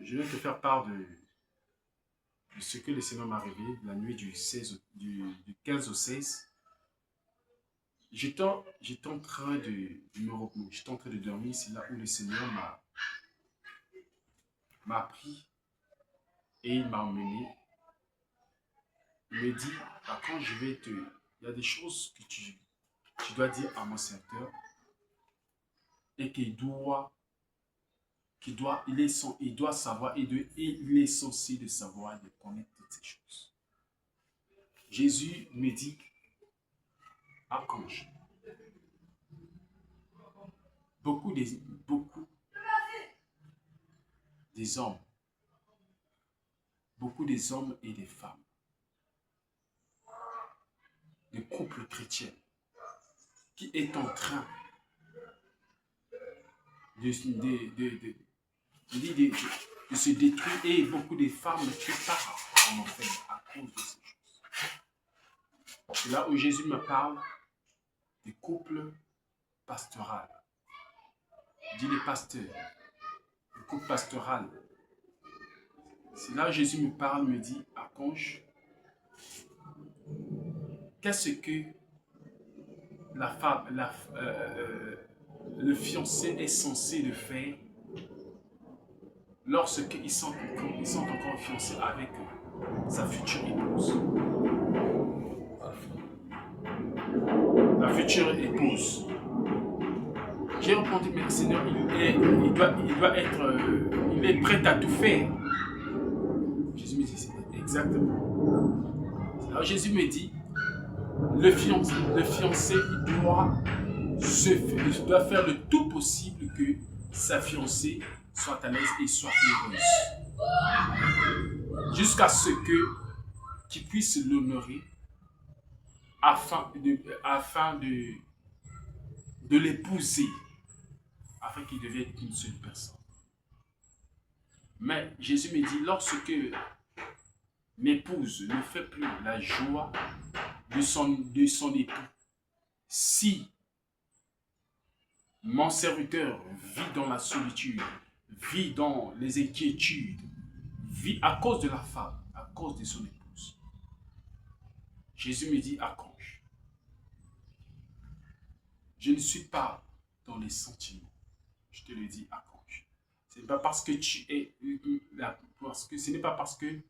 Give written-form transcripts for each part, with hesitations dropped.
je vais te faire part de ce que le Seigneur m'a révélé la nuit du 15 au 16. J'étais en train de me reposer, j'étais en train de dormir. C'est là où le Seigneur m'a pris et il m'a emmené. Il me dit, bah, quand je vais te... Il y a des choses que tu dois dire à mon serviteur et il doit savoir et il est censé de savoir et de connaître toutes ces choses. Jésus me dit, archange, beaucoup des hommes, beaucoup des hommes et des femmes, de couples chrétiens, qui est en train de se détruire et beaucoup de femmes qui partent en enfer à cause de ces choses. C'est là où Jésus me parle des couples pastoraux. Il dit les pasteurs, le couple pastoral. C'est là où Jésus me parle, me dit, archange, qu'est-ce que la femme, le fiancé est censé de faire lorsqu'ils sont encore fiancés avec sa future épouse. La future épouse. J'ai répondu, mais le Seigneur, il est prêt à tout faire. Jésus me dit, c'est exactement. Alors Jésus me dit, le fiancé il doit faire le tout possible que sa fiancée soit à l'aise et soit heureuse. Jusqu'à ce qu'il puisse l'honorer afin de l'épouser, afin qu'il devienne une seule personne. Mais Jésus me dit, lorsque m'épouse ne fait plus la joie de son époux, si mon serviteur vit dans la solitude, vit dans les inquiétudes, vit à cause de la femme, à cause de son épouse, Jésus me dit, archange, je ne suis pas dans les sentiments. Je te le dis, archange. Ce n'est pas parce que tu es ce n'est pas parce que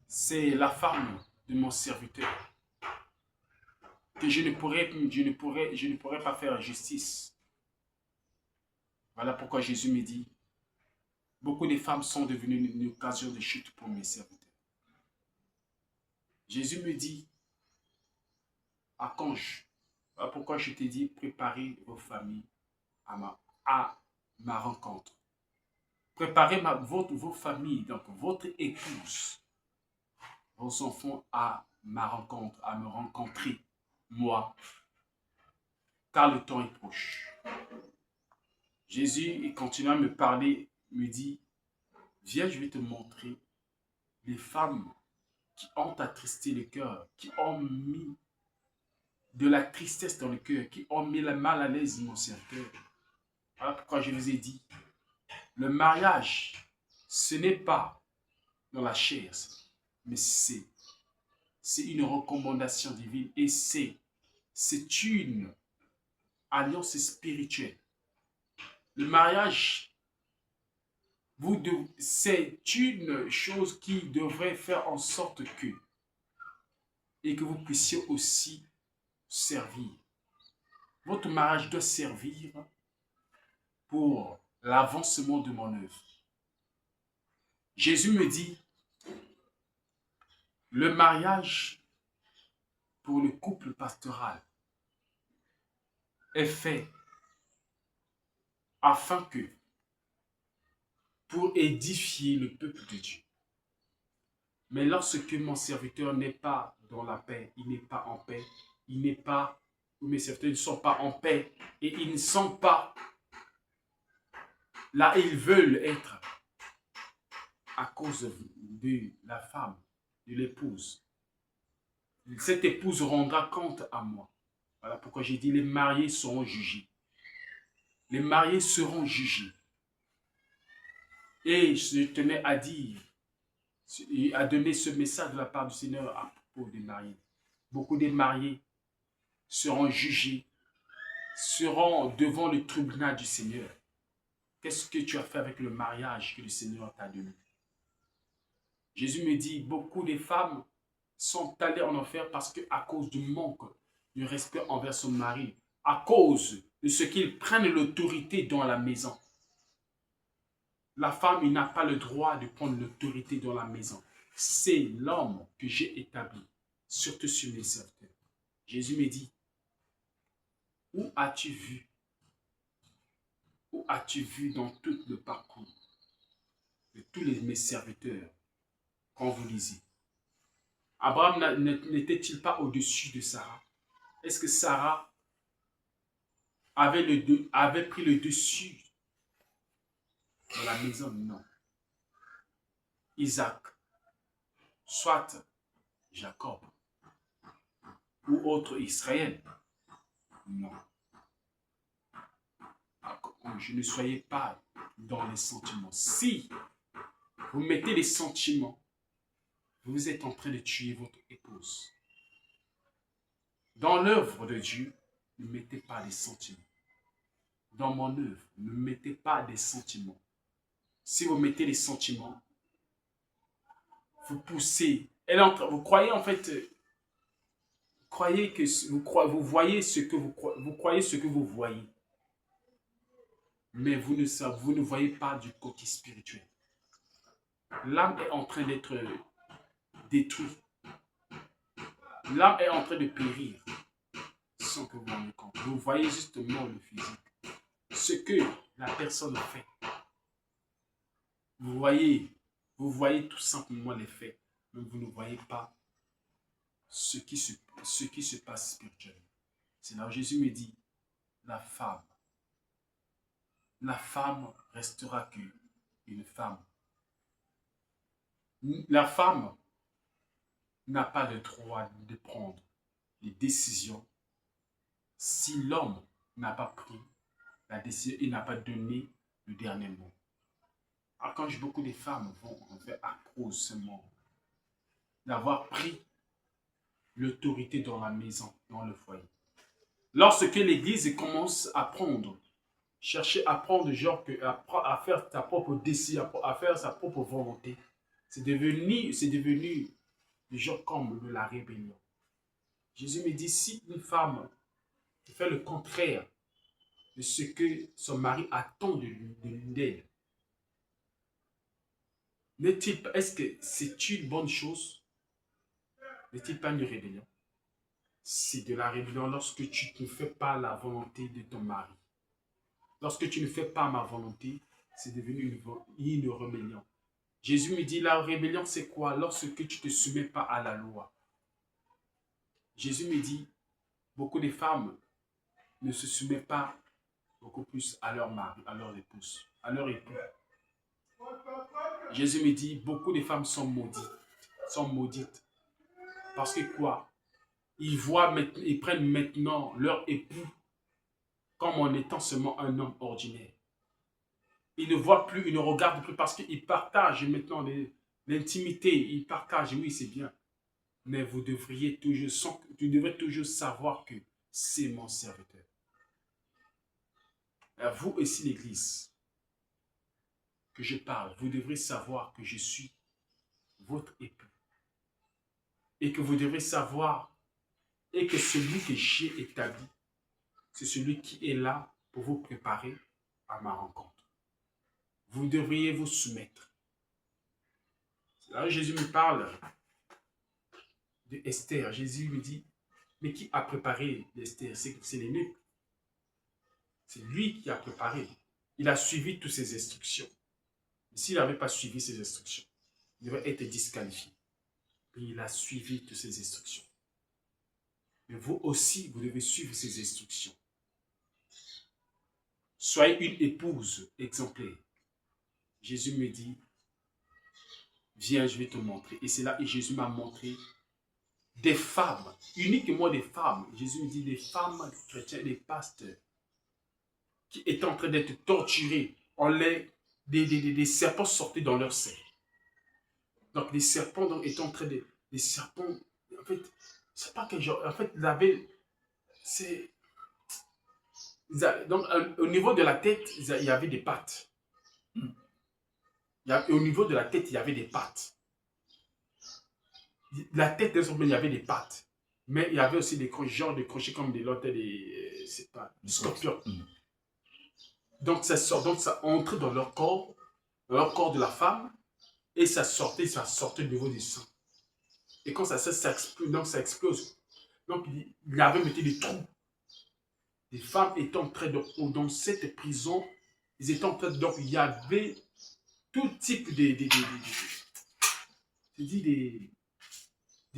c'est la femme de mon serviteur que je ne pourrais pas faire justice. Voilà pourquoi Jésus me dit, beaucoup de femmes sont devenues une occasion de chute pour mes serviteurs. Jésus me dit, archange, voilà pourquoi je t'ai dit, préparez vos familles à ma rencontre. Préparez vos familles, donc votre épouse, vos enfants à ma rencontre, à me rencontrer, moi, car le temps est proche. Jésus, il continue à me parler, me dit, viens, je vais te montrer les femmes qui ont attristé le cœur, qui ont mis de la tristesse dans le cœur, qui ont mis la mal à l'aise dans mon serviteur. Voilà pourquoi je vous ai dit, le mariage, ce n'est pas dans la chair, mais c'est une recommandation divine et c'est une alliance spirituelle. Le mariage, c'est une chose qui devrait faire en sorte que vous puissiez aussi servir. Votre mariage doit servir pour l'avancement de mon œuvre. Jésus me dit, le mariage pour le couple pastoral est fait afin que, pour édifier le peuple de Dieu. Mais lorsque mon serviteur n'est pas dans la paix, il n'est pas en paix, mes serviteurs ne sont pas en paix et ils ne sont pas là où ils veulent être à cause de la femme, de l'épouse. Cette épouse rendra compte à moi. Voilà pourquoi j'ai dit les mariés seront jugés. Les mariés seront jugés. Et je tenais à dire, et à donner ce message de la part du Seigneur à propos des mariés. Beaucoup des mariés seront jugés, seront devant le tribunal du Seigneur. Qu'est-ce que tu as fait avec le mariage que le Seigneur t'a donné? Jésus me dit, beaucoup de femmes sont allées en enfer parce qu'à cause du manque de respect envers son mari, à cause de ce qu'ils prennent l'autorité dans la maison. La femme, il n'a pas le droit de prendre l'autorité dans la maison. C'est l'homme que j'ai établi, surtout sur mes serviteurs. Jésus me dit, où as-tu vu dans tout le parcours de tous mes serviteurs quand vous lisez? Abraham n'était-il pas au-dessus de Sarah? Est-ce que Sarah avait pris le dessus dans la maison? Non. Isaac, soit Jacob ou autre Israël? Non. Je ne soyez pas dans les sentiments. Si vous mettez les sentiments, vous êtes en train de tuer votre épouse. Dans l'œuvre de Dieu, ne mettez pas les sentiments. Dans mon œuvre, ne mettez pas des sentiments. Si vous mettez les sentiments, vous poussez. Vous croyez en fait, vous voyez ce que vous croyez ce que vous voyez. Mais vous ne voyez pas du côté spirituel. L'âme est en train d'être détruite. L'âme est en train de périr sans que vous vous rendiez compte. Vous voyez justement le physique. Ce que la personne fait. Vous voyez tout simplement les faits. Mais vous ne voyez pas ce qui se passe spirituellement. C'est là où Jésus me dit, la femme restera qu'une femme. La femme n'a pas le droit de prendre les décisions si l'homme n'a pas pris la décision, il n'a pas donné le dernier mot. Alors quand beaucoup de femmes vont en fait à cause seulement d'avoir pris l'autorité dans la maison, dans le foyer. Lorsque l'Église commence à chercher à prendre genre à faire sa propre décision, à faire sa propre volonté, c'est devenu le genre comme de la rébellion. Jésus me dit, si une femme fait le contraire de ce que son mari attend d'elle, est-ce que c'est une bonne chose? N'est-il pas une rébellion? C'est de la rébellion lorsque tu ne fais pas la volonté de ton mari. Lorsque tu ne fais pas ma volonté, c'est devenu une rébellion. Jésus me dit, la rébellion c'est quoi? Lorsque tu ne te soumets pas à la loi. Jésus me dit, beaucoup de femmes ne se soumettent pas beaucoup plus à leur mari, à leur épouse, à leur époux. Jésus me dit, beaucoup de femmes sont maudites. Parce que quoi? Ils prennent maintenant leur époux comme en étant seulement un homme ordinaire. Ils ne voient plus, ils ne regardent plus parce qu'ils partagent maintenant l'intimité. Ils partagent, oui, c'est bien. Mais tu devrais toujours savoir que c'est mon serviteur. À vous aussi, l'Église, que je parle, vous devrez savoir que je suis votre époux. Et que vous devrez savoir, et que celui que j'ai établi, c'est celui qui est là pour vous préparer à ma rencontre. Vous devriez vous soumettre. Là, Jésus me parle de Esther. Jésus me dit, mais qui a préparé Esther? C'est l'eunuque. C'est lui qui a préparé. Il a suivi toutes ses instructions. S'il n'avait pas suivi ses instructions, il devrait être disqualifié. Et il a suivi toutes ses instructions. Mais vous aussi, vous devez suivre ses instructions. Soyez une épouse exemplaire. Jésus me dit, viens, je vais te montrer. Et c'est là que Jésus m'a montré des femmes, uniquement des femmes. Jésus me dit des femmes chrétiennes, des pasteurs, qui étaient en train d'être torturés. On les des serpents sortaient dans leur sein. Donc les serpents donc, étaient en train de... Les serpents, en fait, c'est pas quel genre... En fait, ils avaient... C'est... Donc au niveau de la tête, il y avait des pattes. Au niveau de la tête, il y avait des pattes. La tête des serpents, il y avait des pattes. Mais il y avait aussi des genres de crochets comme des lottes, c'est pas, des scorpions. Donc ça entrait dans leur corps de la femme, et ça sortait au niveau du sang. Et quand ça explose, donc ça explose. Donc il avait mis des trous. Les femmes étaient en train de, dans cette prison, ils étaient en train de, donc il y avait tout type des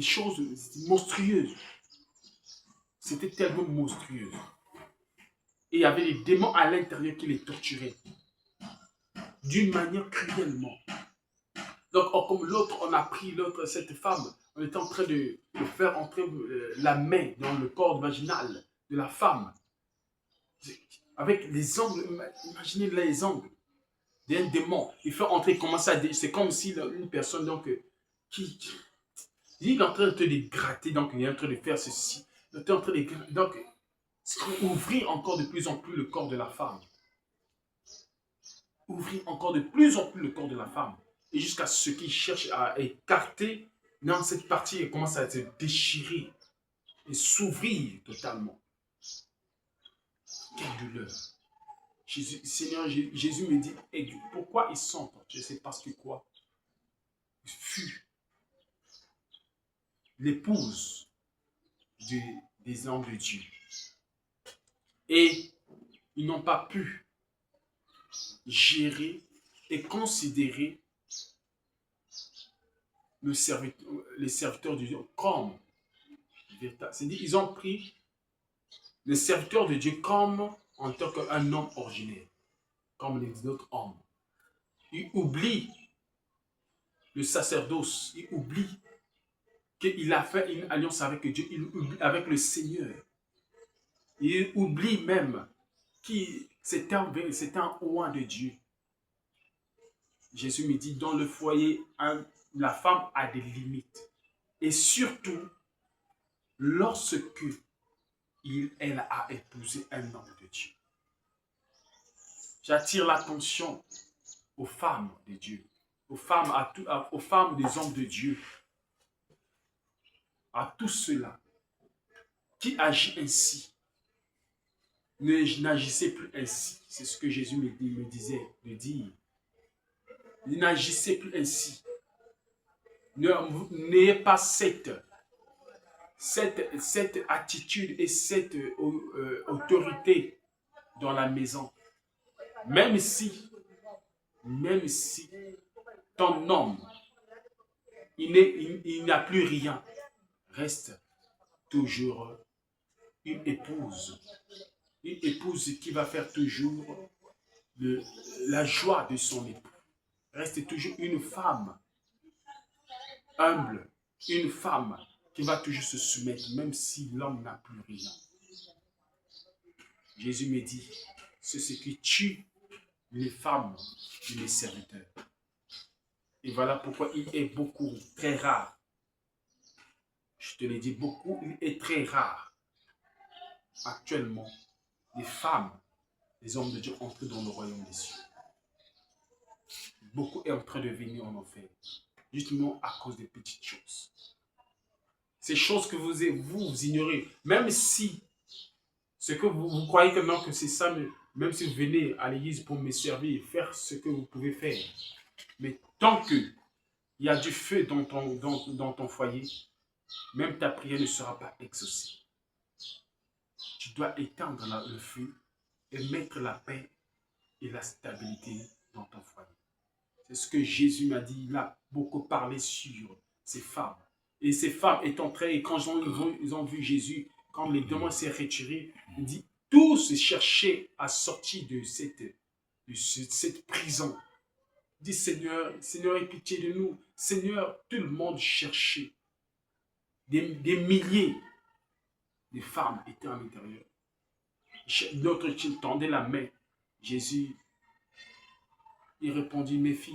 choses monstrueuses. C'était tellement monstrueux. Et il y avait des démons à l'intérieur qui les torturaient. D'une manière cruellement. Donc, comme l'autre, on a pris cette femme, on était en train de faire entrer la main dans le corps vaginal de la femme. Avec les ongles, imaginez les ongles d'un démon. Il fait entrer, commencer à... C'est comme si une personne, donc, il est en train de te gratter, donc il est en train de faire ceci. Il est en train de... Donc, ouvrir encore de plus en plus le corps de la femme. Ouvrir encore de plus en plus le corps de la femme. Et jusqu'à ce qu'il cherche à écarter, dans cette partie, elle commence à se déchirer et s'ouvrir totalement. Quelle douleur. Seigneur Jésus me dit, pourquoi ils sont? Je sais parce que quoi? Il fut l'épouse des hommes de Dieu. Et ils n'ont pas pu gérer et considérer les serviteurs de Dieu comme véritable. C'est-à-dire ils ont pris les serviteurs de Dieu comme en tant qu'un homme ordinaire, comme les autres hommes. Ils oublient le sacerdoce, ils oublient qu'il a fait une alliance avec Dieu, il oublie avec le Seigneur. Il oublie même que c'est un roi de Dieu. Jésus me dit, dans le foyer, la femme a des limites. Et surtout, lorsque elle a épousé un homme de Dieu. J'attire l'attention aux femmes de Dieu, aux femmes des hommes de Dieu, à tous ceux-là qui agissent ainsi. N'agissez plus ainsi. C'est ce que Jésus me disait de dire. N'agissez plus ainsi. N'ayez pas cette attitude et cette autorité dans la maison. Même si ton homme, il n'a plus rien, reste toujours une épouse. Une épouse qui va faire toujours la joie de son époux. Reste toujours une femme humble, une femme qui va toujours se soumettre, même si l'homme n'a plus rien. Jésus me dit, c'est ce qui tue les femmes et les serviteurs. Et voilà pourquoi il est beaucoup, très rare. Je te l'ai dit, beaucoup, il est très rare. Actuellement, les femmes, les hommes de Dieu entrent dans le royaume des cieux. Beaucoup est en train de venir en enfer. Justement à cause des petites choses. Ces choses que vous ignorez. Même si ce que vous croyez que non, que c'est ça, même si vous venez à l'église pour me servir, faire ce que vous pouvez faire. Mais tant qu'il y a du feu dans ton foyer, même ta prière ne sera pas exaucée. Tu dois éteindre le feu et mettre la paix et la stabilité dans ton foyer. C'est ce que Jésus m'a dit. Il a beaucoup parlé sur ces femmes. Et ces femmes étant très... Et quand ils ont vu Jésus, quand les démons s'est retirés, il dit, tous cherchaient à sortir de cette prison. Il dit, Seigneur, aie pitié de nous. Seigneur, tout le monde cherchait. Des milliers de femmes étaient à l'intérieur. D'autres tendait la main. Jésus Il répondit, mes filles,